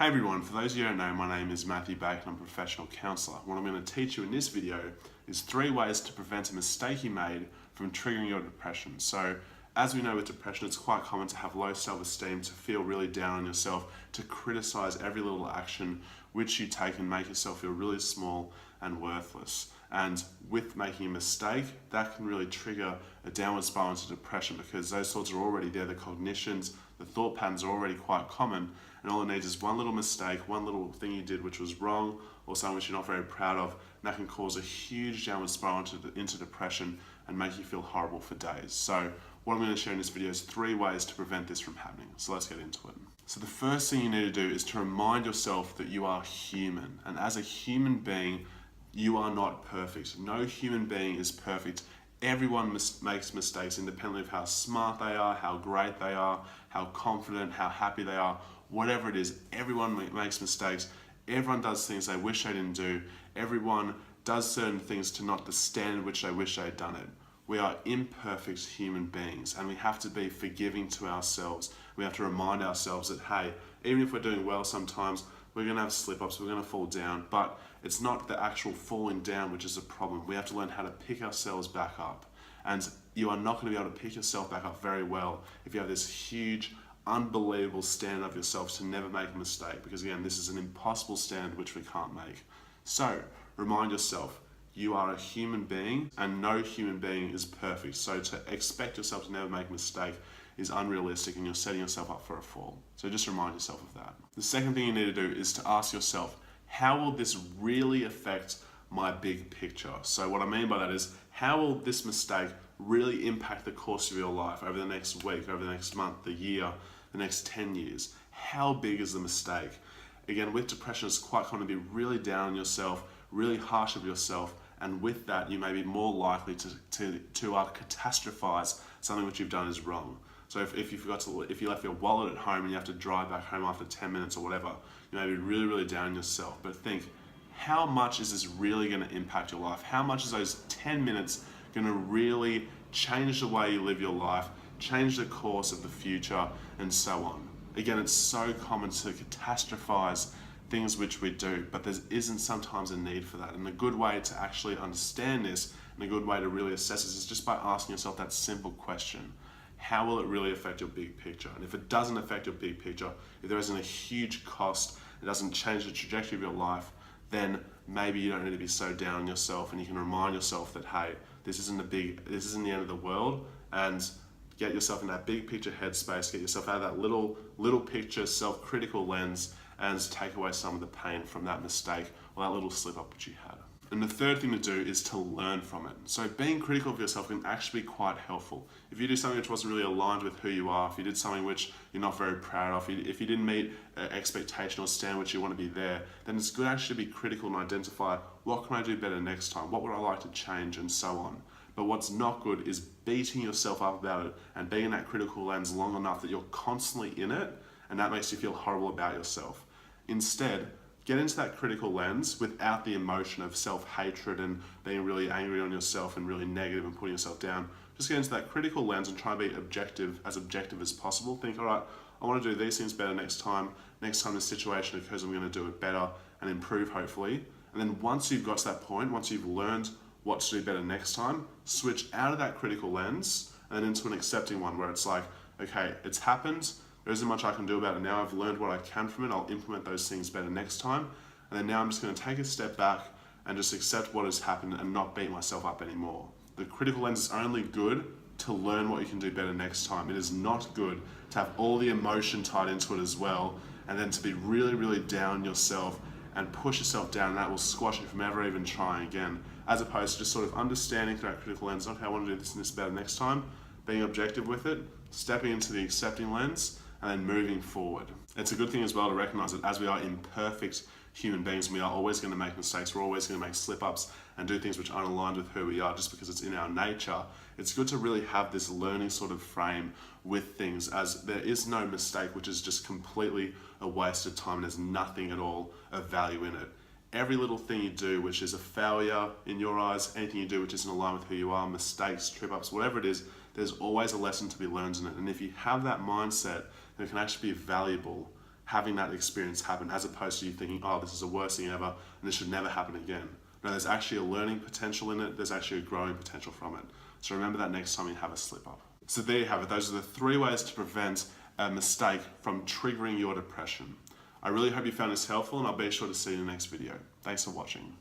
Hey everyone, for those of you who don't know, my name is Matthew Bacon. I'm a professional counsellor. What I'm going to teach you in this video is 3 ways to prevent a mistake you made from triggering your depression. So, as we know with depression, it's quite common to have low self-esteem, to feel really down on yourself, to criticize every little action which you take and make yourself feel really small and worthless. And with making a mistake, that can really trigger a downward spiral into depression because those thoughts are already there, the cognitions, the thought patterns are already quite common, and all it needs is one little mistake, one little thing you did which was wrong, or something which you're not very proud of, and that can cause a huge downward spiral into depression and make you feel horrible for days. So what I'm going to share in this video is 3 ways to prevent this from happening. So let's get into it. So the first thing you need to do is to remind yourself that you are human, and as a human being, you are not perfect. No human being is perfect. Everyone makes mistakes independently of how smart they are, how great they are, how confident, how happy they are, whatever it is. Everyone makes mistakes. Everyone does things they wish they didn't do. Everyone does certain things to not the standard which they wish they had done it. We are imperfect human beings, and we have to be forgiving to ourselves. We have to remind ourselves that, hey, even if we're doing well sometimes, we're going to have slip-ups, we're going to fall down, but it's not the actual falling down which is a problem. We have to learn how to pick ourselves back up. And you are not going to be able to pick yourself back up very well if you have this huge, unbelievable standard of yourself to never make a mistake, because again, this is an impossible standard which we can't make. So, remind yourself, you are a human being and no human being is perfect. So to expect yourself to never make a mistake is unrealistic and you're setting yourself up for a fall. So just remind yourself of that. The second thing you need to do is to ask yourself, how will this really affect my big picture? So what I mean by that is, how will this mistake really impact the course of your life over the next week, over the next month, the year, the next 10 years? How big is the mistake? Again, with depression, it's quite common to be really down on yourself, really harsh of yourself, and with that, you may be more likely to catastrophize something which you've done is wrong. So if you left your wallet at home and you have to drive back home after 10 minutes or whatever, you may be really, really down on yourself. But think, how much is this really going to impact your life? How much is those 10 minutes going to really change the way you live your life, change the course of the future, and so on? Again, it's so common to catastrophize things which we do, but there isn't sometimes a need for that. And a good way to actually understand this, and a good way to really assess this, is just by asking yourself that simple question. How will it really affect your big picture? And if it doesn't affect your big picture, if there isn't a huge cost, it doesn't change the trajectory of your life, then maybe you don't need to be so down on yourself, and you can remind yourself that, hey, this isn't the end of the world, and get yourself in that big picture headspace, get yourself out of that little picture self-critical lens, and take away some of the pain from that mistake or that little slip up which you had. And the third thing to do is to learn from it. So being critical of yourself can actually be quite helpful. If you do something which wasn't really aligned with who you are, if you did something which you're not very proud of, if you didn't meet an expectation or stand which you want to be there, then it's good actually to be critical and identify, what can I do better next time? What would I like to change, and so on. But what's not good is beating yourself up about it and being in that critical lens long enough that you're constantly in it, and that makes you feel horrible about yourself. Instead, get into that critical lens without the emotion of self-hatred and being really angry on yourself and really negative and putting yourself down. Just get into that critical lens and try to be objective as possible. Think, all right, I want to do these things better next time. Next time this situation occurs, I'm going to do it better and improve, hopefully. And then once you've got to that point, once you've learned what to do better next time, switch out of that critical lens and into an accepting one where it's like, okay, it's happened. There isn't much I can do about it now. I've learned what I can from it. I'll implement those things better next time. And then now I'm just going to take a step back and just accept what has happened and not beat myself up anymore. The critical lens is only good to learn what you can do better next time. It is not good to have all the emotion tied into it as well, and then to be really, really down on yourself and push yourself down, and that will squash you from ever even trying again. As opposed to just sort of understanding through that critical lens, okay, I want to do this and this better next time, being objective with it, stepping into the accepting lens, and then moving forward. It's a good thing as well to recognize that as we are imperfect human beings, we are always going to make mistakes, we're always going to make slip-ups and do things which aren't aligned with who we are just because it's in our nature. It's good to really have this learning sort of frame with things, as there is no mistake which is just completely a waste of time and there's nothing at all of value in it. Every little thing you do which is a failure in your eyes, anything you do which isn't aligned with who you are, mistakes, trip-ups, whatever it is, there's always a lesson to be learned in it. And if you have that mindset, then it can actually be valuable having that experience happen, as opposed to you thinking, oh, this is the worst thing ever and this should never happen again. No, there's actually a learning potential in it. There's actually a growing potential from it. So remember that next time you have a slip up. So there you have it. Those are the 3 ways to prevent a mistake from triggering your depression. I really hope you found this helpful, and I'll be sure to see you in the next video. Thanks for watching.